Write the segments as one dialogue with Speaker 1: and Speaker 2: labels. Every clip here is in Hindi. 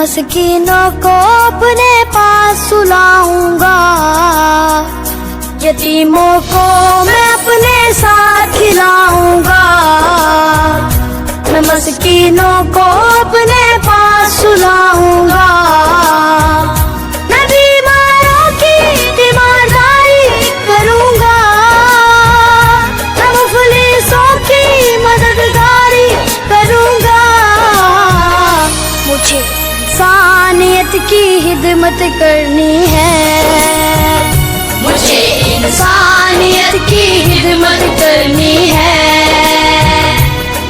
Speaker 1: मस्कीनों को अपने पास सुलाऊंगा, यतीमों को मैं अपने साथ खिलाऊंगा। मैं मस्कीनों को अपने पास सुलाऊंगा, मैं बीमारों की तीमारदारी करूंगा, मैं मुफलिसों की मददगारी करूंगा। मुझे इंसानियत की खिदमत करनी है, मुझे इंसानियत की खिदमत करनी है।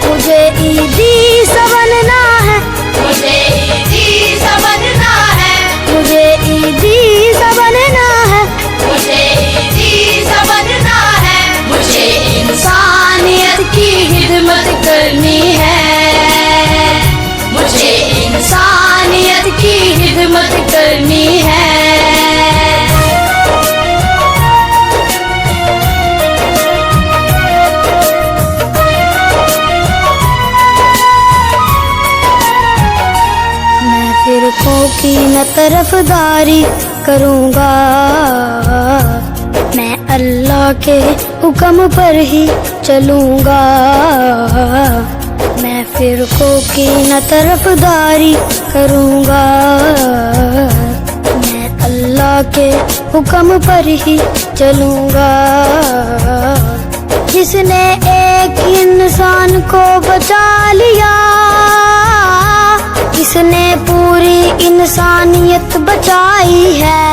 Speaker 1: मुझे ईदी सा बनना है, मुझे ईदी सा बनना है, मुझे ईदी सा बनना है, मुझे ईदी सा बनना है। मुझे इंसानियत की खिदमत करनी है, मुझे इंसानियत की खिदमत करनी है। मैं फिरकों की न तरफदारी करूंगा, मैं अल्लाह के हुक्म पर ही चलूंगा। मैं फिरकों की न तरफदारी करूंगा, मैं अल्लाह के हुक्म पर ही चलूंगा। जिसने एक इंसान को बचा लिया, जिसने पूरी इंसानियत बचाई है।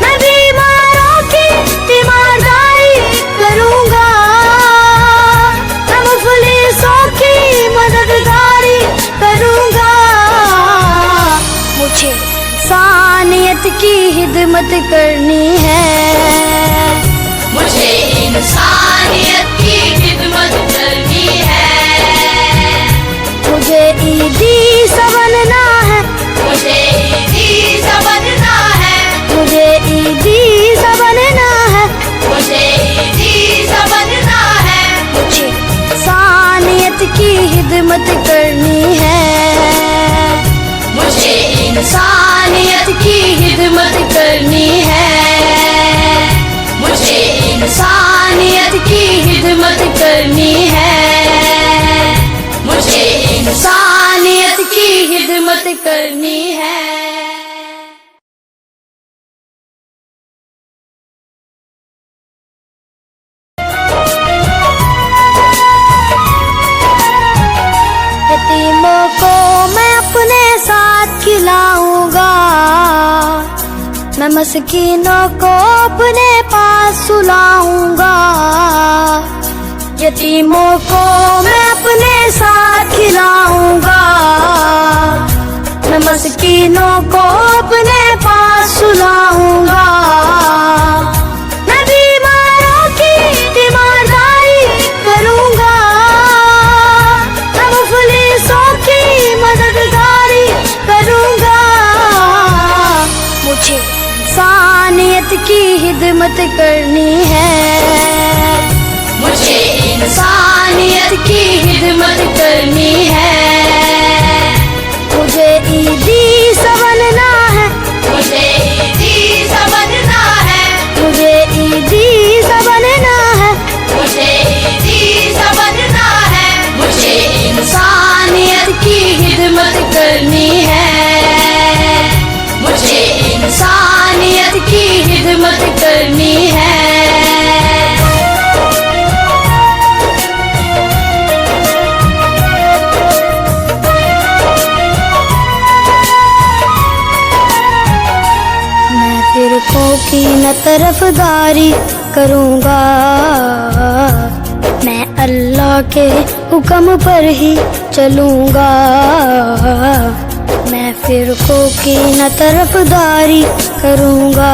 Speaker 1: मैं बीमारों की तीमारदारी करूंगा, मैं मुफलिसों की मददगारी करूंगा। मुझे इंसानियत की खिदमत करनी है, मुझे इंसानियत की खिदमत करनी है। मुझे ईदी सा बनना है, मुझे ईदी सा बनना है, मुझे ईदी सा बनना है, मुझे ईदी सा बनना है। मुझे इंसानियत की खिदमत करनी है, मुझे इंसानियत की खिदमत करनी है। मुझे इंसानियत की खिदमत करनी है, मुझे इंसानियत की खिदमत करनी है। यतीमों को मैं अपने साथ खिलाऊंगा, मैं मस्कीनों को अपने पास सुलाऊंगा। यतीमों को मैं अपने साथ खिलाऊंगा, मैं मस्कीनों को अपने पास सुलाऊंगा। मैं बीमारों की तीमारदारी करूंगा, मैं मुफलिसों की मददगारी करूंगा। मुझे इंसानियत की खिदमत करनी है, मुझे इंसानियत की खिदमत करनी है। मुझे ईदी सा बनना है, मुझे ईदी सा बनना है, मुझे ईदी सा बनना है, मुझे ईदी सा बनना है। मुझे इंसानियत की खिदमत करनी है, मुझे इंसानियत की खिदमत करनी है। फिरकों की न तरफदारी करूंगा, मैं अल्लाह के हुक्म पर ही चलूंगा। मैं फिरकों की न तरफदारी करूंगा,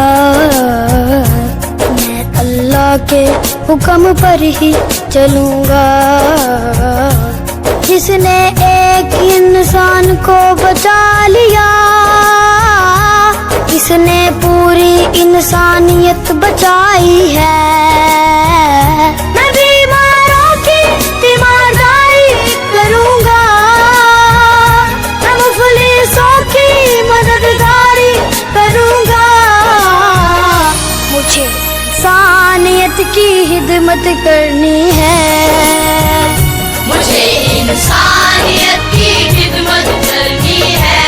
Speaker 1: मैं अल्लाह के हुक्म पर ही चलूंगा। जिसने एक इंसान को बचा लिया, जिसने पूरी इंसानियत बचाई है। मैं बीमारों की तीमारदारी करूंगा, मैं मुफलिस खिदमत करनी है।
Speaker 2: मुझे इंसानियत की खिदमत करनी है।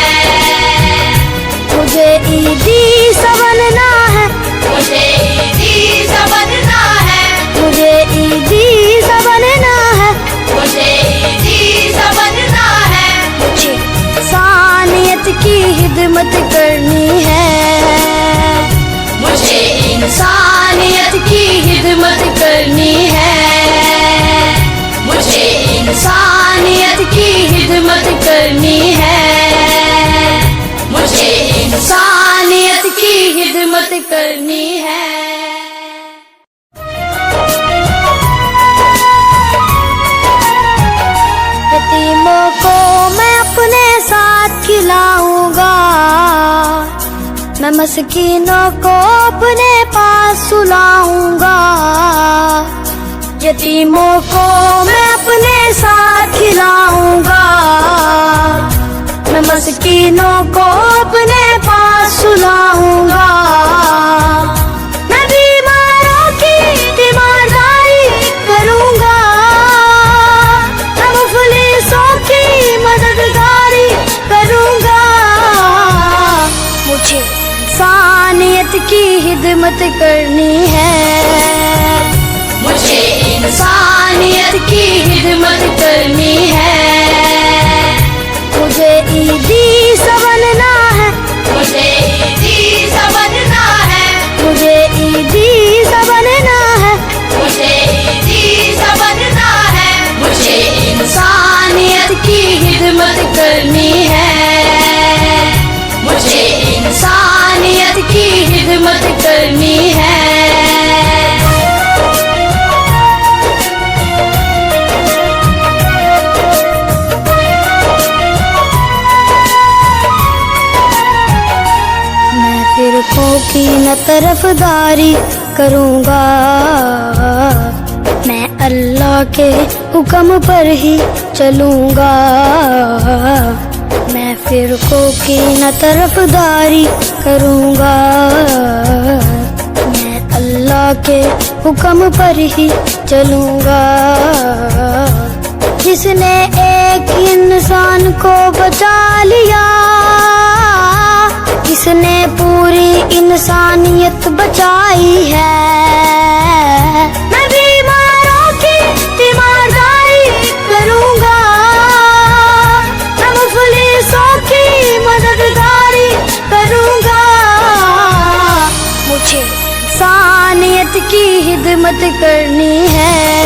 Speaker 1: मुझे ईदी सा बनना है।
Speaker 2: मुझे ईदी सा बनना है।
Speaker 1: मुझे ईदी सा बनना है।
Speaker 2: मुझे ईदी सा बनना है।
Speaker 1: मुझे इंसानियत की खिदमत करनी है।
Speaker 2: मुझे इंसानियत की खिदमत करनी है। मुझे इंसानियत की खिदमत करनी है। मुझे इंसानियत की खिदमत करनी है।
Speaker 1: यतीमों को मैं अपने साथ खिलाऊंगा। मैं मस्कीनों को अपने पास सुलाऊंगा। यतीमों को मैं अपने साथ खिलाऊंगा। मैं मस्कीनों को अपने पास सुलाऊंगा। मैं बीमारों की तीमारदारी करूंगा। मैं मुफलिसों की मददगारी करूंगा। मुझे इंसानियत की खिदमत करनी है।
Speaker 2: मुझे इंसानियत की खिदमत करनी है।
Speaker 1: मुझे ईदी सा बनना है।
Speaker 2: मुझे ईदी सा बनना है।
Speaker 1: मुझे ईदी सा बनना है।
Speaker 2: मुझे ईदी सा बनना है। मुझे इंसानियत की खिदमत करनी है। मुझे इंसानियत की खिदमत करनी है।
Speaker 1: फिरकों की न तरफदारी करूंगा। मैं अल्लाह के हुक्म पर ही चलूंगा। मैं फिरकों की न तरफदारी करूंगा। मैं अल्लाह के हुक्म पर ही चलूंगा। जिसने एक इंसान को बचा लिया, जिसने पूरी इंसानियत बचाई है। मैं बीमारों की तीमारदारी करूंगा। मैं मुफलिसों की मददगारी करूंगा। मुझे इंसानियत की खिदमत करनी है।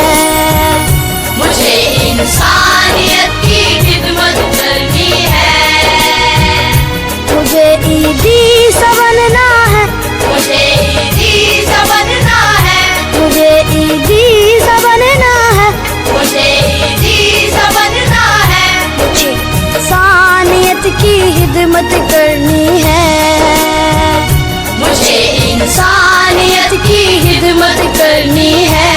Speaker 2: मुझे इंसानियत की खिदमत करनी है।
Speaker 1: मुझे ईदी सा बनना है।
Speaker 2: मुझे ईदी सा बनना है।
Speaker 1: मुझे ईदी सा बनना है।
Speaker 2: मुझे ईदी सा बनना है।
Speaker 1: मुझे इंसानियत की खिदमत करनी है।
Speaker 2: मुझे इंसानियत की खिदमत करनी है।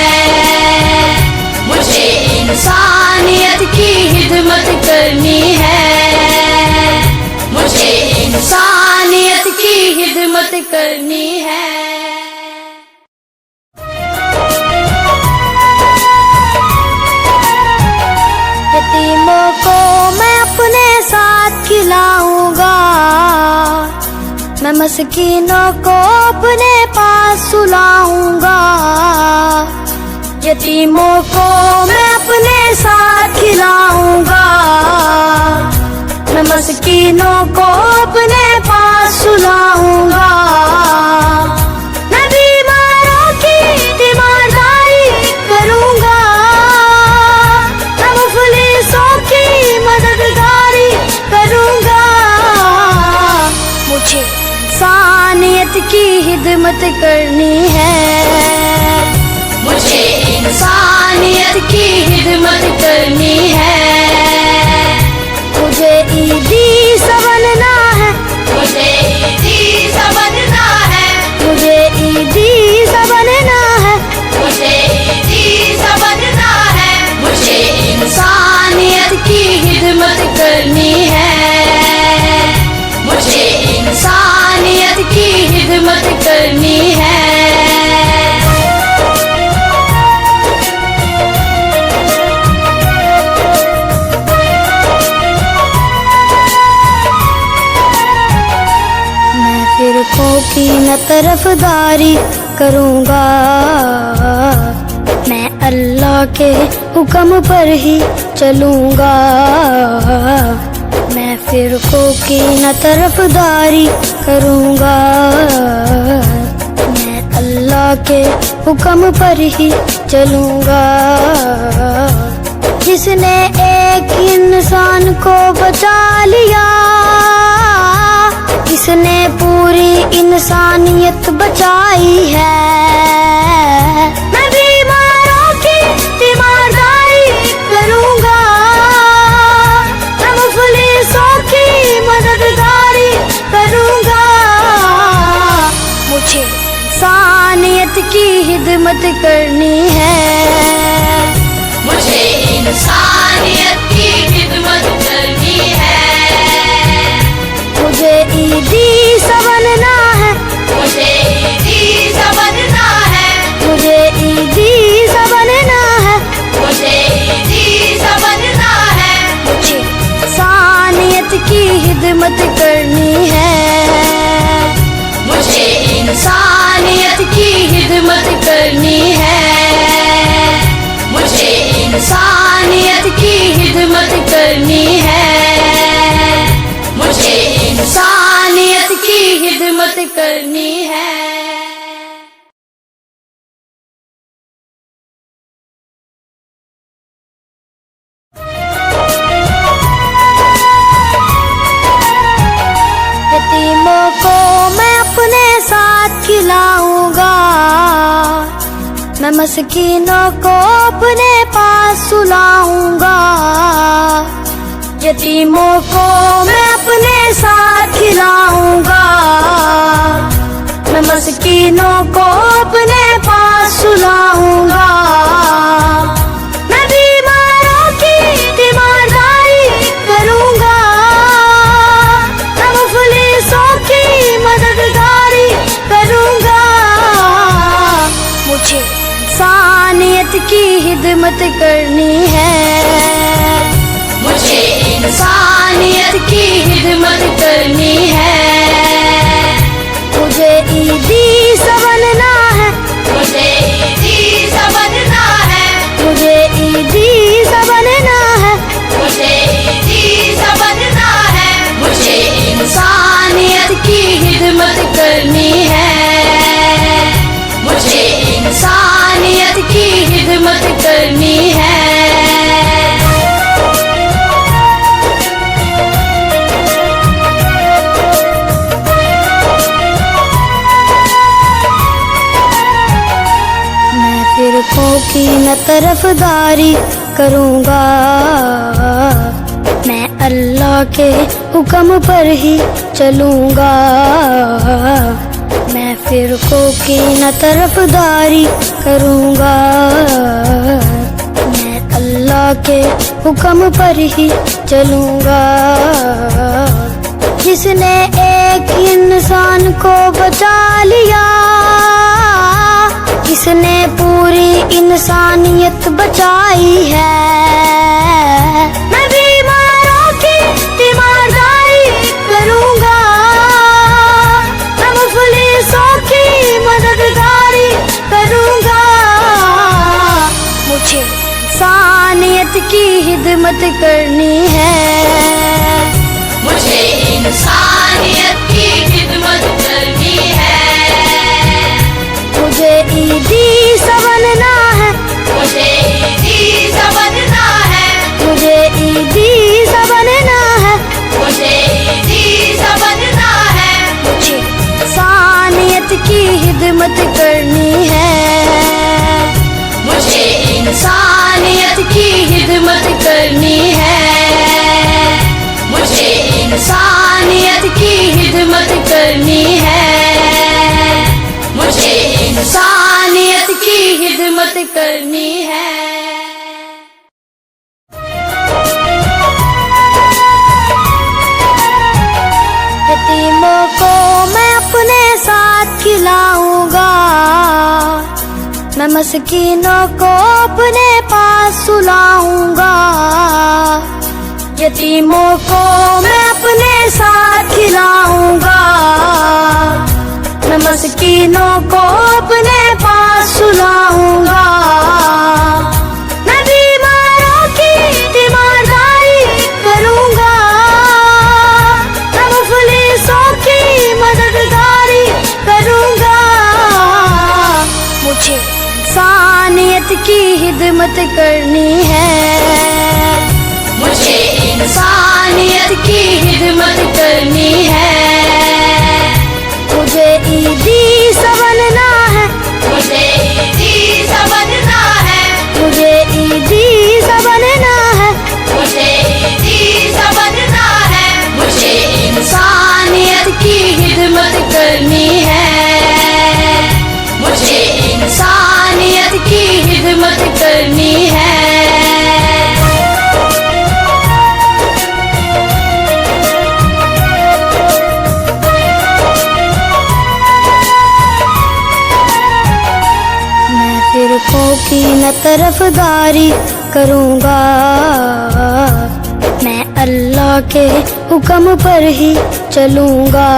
Speaker 2: मुझे इंसानियत की खिदमत करनी है। मुझे इंसानियत की खिदमत करनी है।
Speaker 1: यतीमों को मैं अपने साथ खिलाऊंगा। मैं मस्कीनों को अपने पास सुलाऊंगा। यतीमों को मैं अपने साथ खिलाऊंगा। मैं मस्कीनों को अपने पास सुलाऊंगा। मैं बीमारों की तीमारदारी करूंगा। मैं मुफलिसों की मददगारी करूंगा। मुझे इंसानियत की खिदमत करनी है।
Speaker 2: मुझे इंसानियत की खिदमत करनी है।
Speaker 1: मुझे ईदी सा बनना है।
Speaker 2: मुझे ईदी सा बनना है।
Speaker 1: मुझे ईदी सा बनना है।
Speaker 2: मुझे ईदी सा बनना है। मुझे इंसानियत की खिदमत करनी है। मुझे इंसानियत की खिदमत करनी है।
Speaker 1: की न तरफदारी करूँगा, मैं अल्लाह के हुक्म पर ही चलूँगा। मैं फिरकों की न तरफदारी करूँगा, मैं अल्लाह के हुक्म पर ही चलूँगा। जिसने एक इंसान को बचा लिया, जिसने पूरी इंसानियत बचाई है। मैं बीमारों की तीमारदारी करूँगा, मैं मुफलिसों की मददगारी करूँगा। मुझे इंसानियत की खिदमत करनी है,
Speaker 2: मुझे इंसानियत की खिदमत करनी है।
Speaker 1: मुझे ईदी सा बनना है,
Speaker 2: मुझे ईदी सा बनना है।
Speaker 1: मुझे ईदी सा बनना है,
Speaker 2: मुझे ईदी सा बनना है।
Speaker 1: मुझे इंसानियत की खिदमत करनी है,
Speaker 2: मुझे इंसानियत की खिदमत करनी है। मुझे इंसानियत की खिदमत करनी है। मुझे इंसानियत की खिदमत करनी है।
Speaker 1: यतीमों को मैं अपने साथ खिलाऊंगा, मैं मस्कीनों को अपने पास सुलाऊंगा। यतीमों को मैं अपने साथ खिलाऊंगा, मैं मस्कीनों को अपने पास सुलाऊंगा। मैं बीमारों की तीमारदारी करूंगा, मैं मुफलिसों की मददगारी करूंगा। मुझे इंसानियत की खिदमत करनी है,
Speaker 2: मुझे इंसानियत की खिदमत करनी है।
Speaker 1: मुझे ईदी सा बनना है,
Speaker 2: मुझे ईदी सा बनना है।
Speaker 1: मुझे ईदी सा बनना है।
Speaker 2: मुझे ईदी सा बनना है। मुझे इंसानियत की खिदमत करनी है। मुझे इंसानियत की खिदमत करनी है।
Speaker 1: फिरकों की न तरफदारी करूँगा, मैं अल्लाह के हुक्म पर ही चलूँगा। मैं फिरकों की न तरफदारी करूँगा, मैं अल्लाह के हुक्म पर ही चलूँगा। जिसने एक इंसान को बचा लिया, जिसने पूरी इंसानियत बचाई है। मैं बीमारों की तीमारदारी करूँगा, मैं मुफलिसों की मददगारी करूँगा। मुझे इंसानियत की खिदमत करनी है,
Speaker 2: मुझे इंसानियत की खिदमत करनी है।
Speaker 1: मुझे ईदी सा बनना है,
Speaker 2: मुझे ईदी सा बनना है।
Speaker 1: मुझे ईदी सा बनना है।
Speaker 2: मुझे ईदी सा बनना है।
Speaker 1: मुझे इंसानियत की खिदमत करनी है,
Speaker 2: मुझे इंसानियत की खिदमत करनी है। मुझे इंसानियत की खिदमत करनी है। मुझे इंसानियत की खिदमत करनी है।
Speaker 1: यतीमों को मैं अपने साथ खिलाऊंगा, मैं मस्कीनों को अपने पास सुलाऊंगा। यतीमों को मैं अपने साथ खिलाऊंगा, मैं मस्कीनों को अपने पास सुलाऊंगा, मैं बीमारों की तीमारदारी करूंगा, मैं मुफलिसों की मददगारी करूंगा। मुझे इंसानियत की खिदमत करनी है,
Speaker 2: मुझे इंसानियत की खिदमत करनी है।
Speaker 1: मुझे ईदी सा बनना है,
Speaker 2: मुझे ईदी सा बनना है।
Speaker 1: मुझे ईदी सा बनना है,
Speaker 2: मुझे ईदी सा बनना है। मुझे इंसानियत की खिदमत करनी है, मुझे इंसानियत की खिदमत करनी है।
Speaker 1: फिरकों की न तरफदारी करूंगा, मैं अल्लाह के हुक्म पर ही चलूंगा,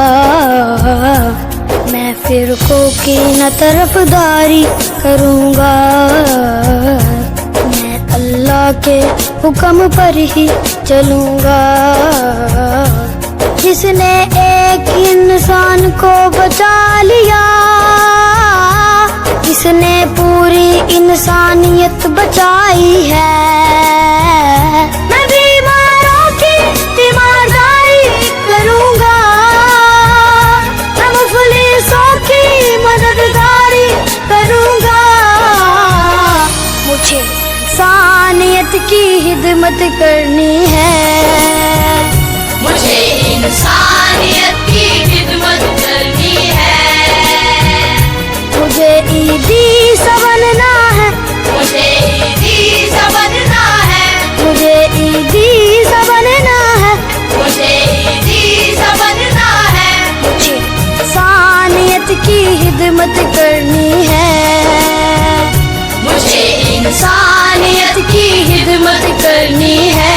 Speaker 1: मैं फिरकों की न तरफदारी करूंगा, मैं अल्लाह के हुक्म पर ही चलूंगा। जिसने एक इंसान को बचा लिया, जिसने पूरी इंसानियत बचाई है, मैं बीमारों की तीमारदारी करूंगा, मैं मुफलिसों की मददगारी करूंगा। मुझे इंसानियत की खिदमत करनी है,
Speaker 2: मुझे इंसानियत की खिदमत करनी है।
Speaker 1: मुझे ईदी सा बनना है,
Speaker 2: मुझे ईदी सा बनना है।
Speaker 1: मुझे ईदी सा बनना है,
Speaker 2: मुझे ईदी सा बनना है।
Speaker 1: मुझे इंसानियत की खिदमत करनी है,
Speaker 2: मुझे इंसानियत की खिदमत करनी है।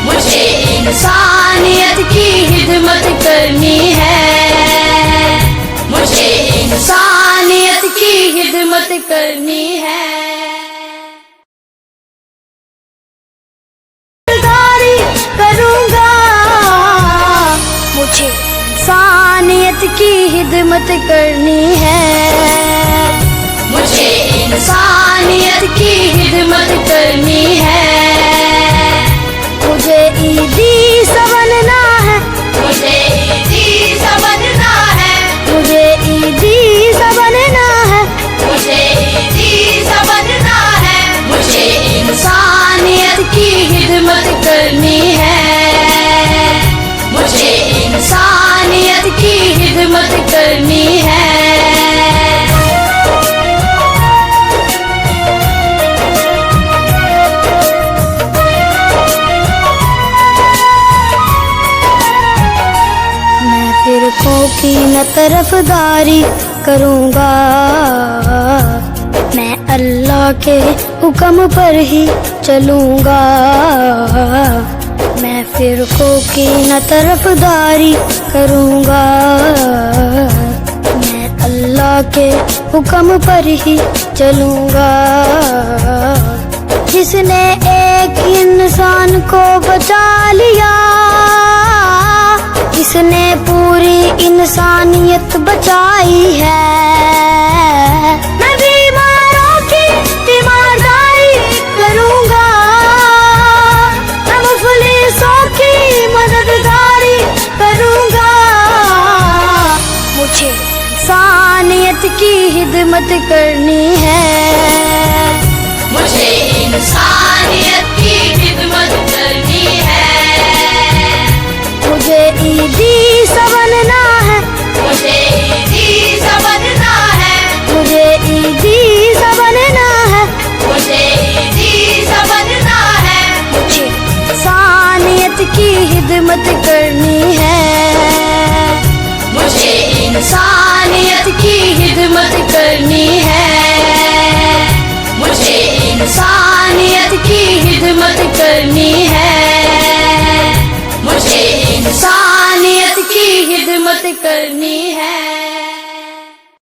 Speaker 2: मुझे इंसानियत की खिदमत करनी है। मुझे इंसानियत की खिदमत करनी है।
Speaker 1: मददगारी करूंगा, मुझे इंसानियत की खिदमत करनी है,
Speaker 2: मुझे इंसानियत की खिदमत करनी है।
Speaker 1: मुझे ईदी सा बनना है,
Speaker 2: मुझे ईदी सा बनना है।
Speaker 1: मुझे ईदी सा बनना है,
Speaker 2: मुझे ईदी सा बनना है। मुझे इंसानियत की खिदमत करनी है, मुझे इंसानियत की खिदमत करनी है।
Speaker 1: फिरकों की न तरफदारी करूंगा, मैं अल्लाह के हुक्म पर ही चलूंगा, मैं फिरकों की न तरफदारी करूंगा, मैं अल्लाह के हुक्म पर ही चलूंगा। जिसने एक इंसान को बचा लिया, जिसने पूरी इंसानियत बचाई है, मैं बीमारों की तीमारदारी करूंगा, मैं मुफलिसों की मददगारी करूंगा। मुझे इंसानियत की खिदमत करनी है,
Speaker 2: मुझे इंसानियत की खिदमत करनी है।
Speaker 1: मुझे ईदी सा बनना है,
Speaker 2: मुझे ईदी सा बनना है।
Speaker 1: मुझे ईदी सा बनना है,
Speaker 2: मुझे ईदी सा बनना है।
Speaker 1: मुझे इंसानियत की खिदमत करनी है,
Speaker 2: मुझे इंसानियत की खिदमत करनी है। मुझे इंसानियत की खिदमत करनी है। मुझे इंसानियत की खिदमत करनी है।